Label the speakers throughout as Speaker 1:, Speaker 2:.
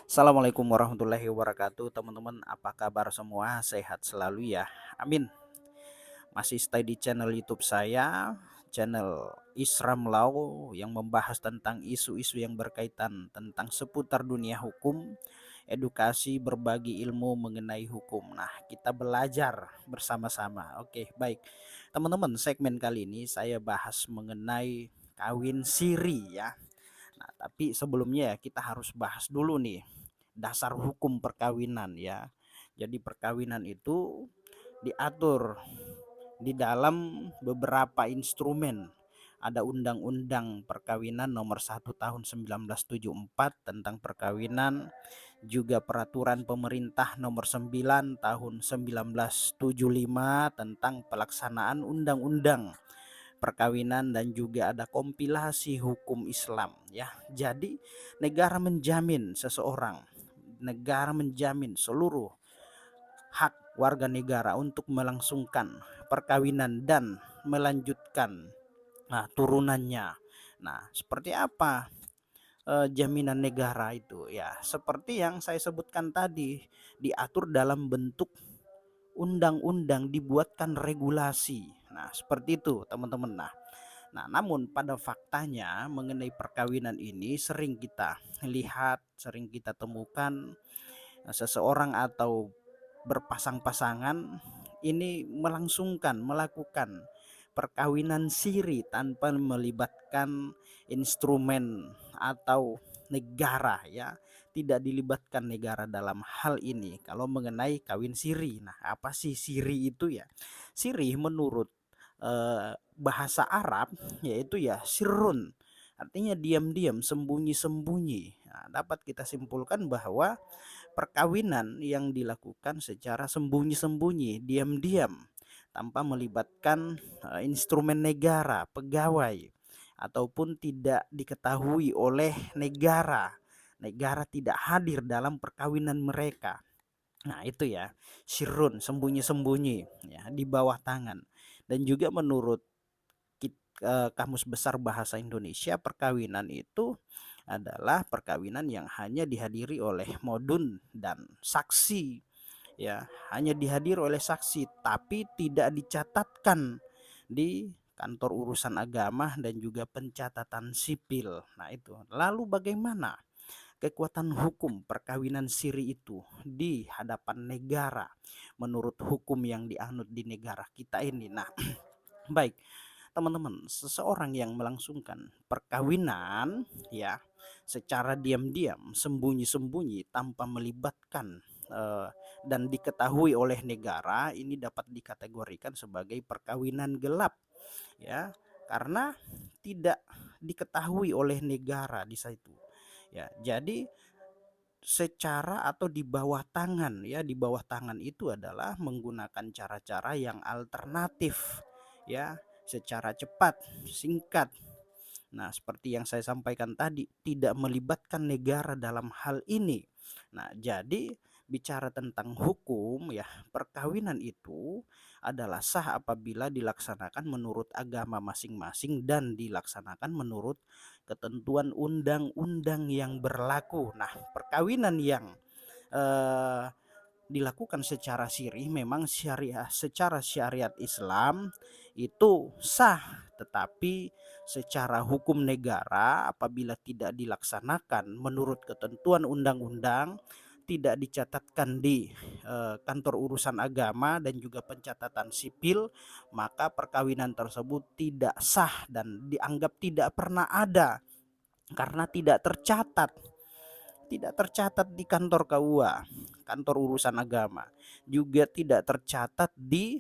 Speaker 1: Assalamualaikum warahmatullahi wabarakatuh, teman-teman. Apa kabar semua? Sehat selalu ya. Amin. Masih stay di channel YouTube saya, channel Isram Law yang membahas tentang isu-isu yang berkaitan tentang seputar dunia hukum, edukasi, berbagi ilmu mengenai hukum. Nah, kita belajar bersama-sama. Oke, baik. Teman-teman, segmen kali ini saya bahas mengenai kawin siri ya. Nah, tapi sebelumnya ya kita harus bahas dulu nih dasar hukum perkawinan ya. Jadi perkawinan itu diatur di dalam beberapa instrumen. Ada Undang-Undang Perkawinan Nomor 1 Tahun 1974 tentang perkawinan, juga Peraturan Pemerintah Nomor 9 Tahun 1975 tentang pelaksanaan undang-undang perkawinan, dan juga ada kompilasi hukum Islam ya. Jadi negara menjamin seluruh hak warga negara untuk melangsungkan perkawinan dan melanjutkan turunannya. Nah, seperti apa jaminan negara itu ya? Seperti yang saya sebutkan tadi, diatur dalam bentuk undang-undang, dibuatkan regulasi. Nah, seperti itu, teman-teman. Nah, namun pada faktanya mengenai perkawinan ini sering kita lihat, sering kita temukan seseorang atau berpasang-pasangan ini melakukan perkawinan siri tanpa melibatkan instrumen atau negara ya. Tidak dilibatkan negara dalam hal ini kalau mengenai kawin siri. Nah, apa sih siri itu ya? Siri menurut bahasa Arab yaitu ya sirrun, artinya diam-diam, sembunyi-sembunyi. Nah, dapat kita simpulkan bahwa perkawinan yang dilakukan secara sembunyi-sembunyi, diam-diam, tanpa melibatkan instrumen negara, pegawai, ataupun tidak diketahui oleh negara. Negara tidak hadir dalam perkawinan mereka. Nah, itu ya, sirrun, sembunyi-sembunyi ya, di bawah tangan. Dan juga menurut Kamus Besar Bahasa Indonesia, perkawinan itu adalah perkawinan yang hanya dihadiri oleh modun dan saksi ya, hanya dihadiri oleh saksi tapi tidak dicatatkan di kantor urusan agama dan juga pencatatan sipil. Nah, itu. Lalu bagaimana kekuatan hukum perkawinan siri itu di hadapan negara menurut hukum yang dianut di negara kita ini? Nah, baik, teman-teman, seseorang yang melangsungkan perkawinan ya secara diam-diam, sembunyi-sembunyi, tanpa melibatkan eh, dan diketahui oleh negara, ini dapat dikategorikan sebagai perkawinan gelap ya, karena tidak diketahui oleh negara di situ ya. Jadi secara atau di bawah tangan ya, di bawah tangan itu adalah menggunakan cara-cara yang alternatif ya, secara cepat, singkat. Nah, seperti yang saya sampaikan tadi, tidak melibatkan negara dalam hal ini. Nah, jadi bicara tentang hukum ya, perkawinan itu adalah sah apabila dilaksanakan menurut agama masing-masing dan dilaksanakan menurut ketentuan undang-undang yang berlaku. Nah, perkawinan yang eh, dilakukan secara sirih memang secara syariat Islam itu sah, tetapi secara hukum negara apabila tidak dilaksanakan menurut ketentuan undang-undang, tidak dicatatkan di kantor urusan agama dan juga pencatatan sipil, maka perkawinan tersebut tidak sah dan dianggap tidak pernah ada karena tidak tercatat di kantor KUA, kantor urusan agama, juga tidak tercatat di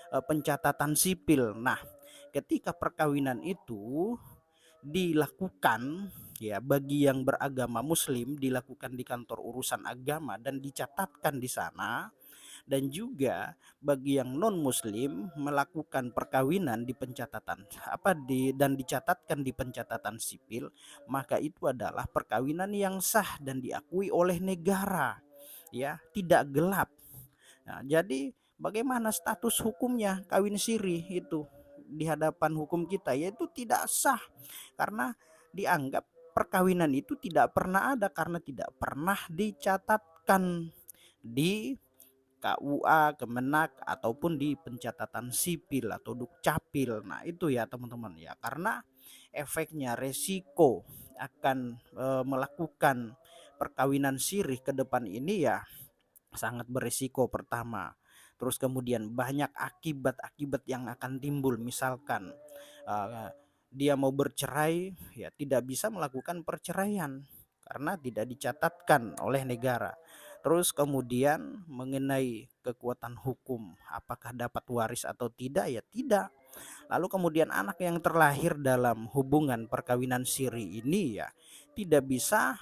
Speaker 1: pencatatan sipil. Nah, ketika perkawinan itu dilakukan ya, bagi yang beragama muslim dilakukan di kantor urusan agama dan dicatatkan di sana, dan juga bagi yang non muslim melakukan perkawinan di pencatatan dan dicatatkan di pencatatan sipil, maka itu adalah perkawinan yang sah dan diakui oleh negara ya, tidak gelap. Nah, jadi bagaimana status hukumnya kawin siri itu di hadapan hukum kita? Yaitu tidak sah karena dianggap perkawinan itu tidak pernah ada karena tidak pernah dicatatkan di KUA, Kemenak ataupun di pencatatan sipil atau Dukcapil. Nah, itu ya teman-teman ya. Karena efeknya resiko akan melakukan perkawinan sirih ke depan ini ya sangat berisiko pertama. Terus kemudian banyak akibat-akibat yang akan timbul, misalkan uh, dia mau bercerai ya tidak bisa melakukan perceraian karena tidak dicatatkan oleh negara. Terus kemudian mengenai kekuatan hukum, apakah dapat waris atau tidak, ya tidak. Lalu kemudian anak yang terlahir dalam hubungan perkawinan siri ini ya tidak bisa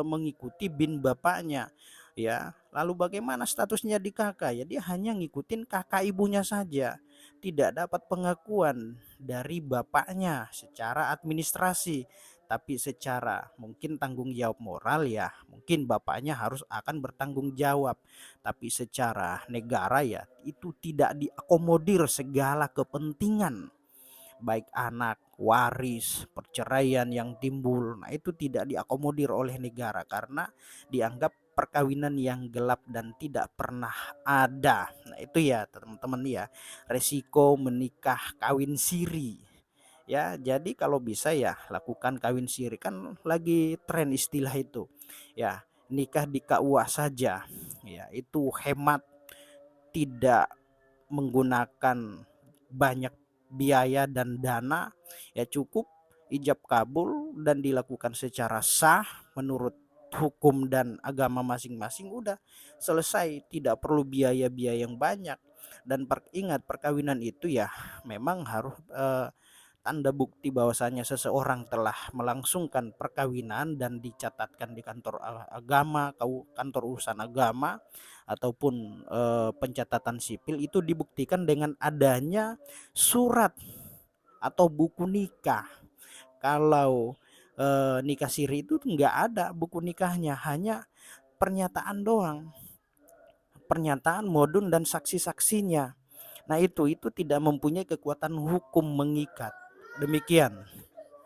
Speaker 1: mengikuti bin bapaknya ya. Lalu bagaimana statusnya di kakak? Ya dia hanya ngikutin kakak ibunya saja. Tidak dapat pengakuan dari bapaknya secara administrasi, tapi secara mungkin tanggung jawab moral ya mungkin bapaknya harus akan bertanggung jawab, tapi secara negara ya itu tidak diakomodir segala kepentingan baik anak, waris, perceraian yang timbul. Nah, itu tidak diakomodir oleh negara karena dianggap perkawinan yang gelap dan tidak pernah ada. Nah, itu ya teman-teman ya, resiko menikah kawin siri. Ya, jadi kalau bisa ya lakukan kawin siri, kan lagi tren istilah itu. Ya, nikah di KUA saja. Ya, itu hemat, tidak menggunakan banyak biaya dan dana, ya cukup ijab kabul dan dilakukan secara sah menurut hukum dan agama masing-masing, udah selesai, tidak perlu biaya-biaya yang banyak. Dan ingat perkawinan itu ya memang harus tanda bukti bahwasanya seseorang telah melangsungkan perkawinan dan dicatatkan di kantor agama, kantor urusan agama ataupun pencatatan sipil, itu dibuktikan dengan adanya surat atau buku nikah. Kalau nikah siri itu enggak ada buku nikahnya, hanya pernyataan doang. Pernyataan modun dan saksi-saksinya. Nah, itu tidak mempunyai kekuatan hukum mengikat. Demikian.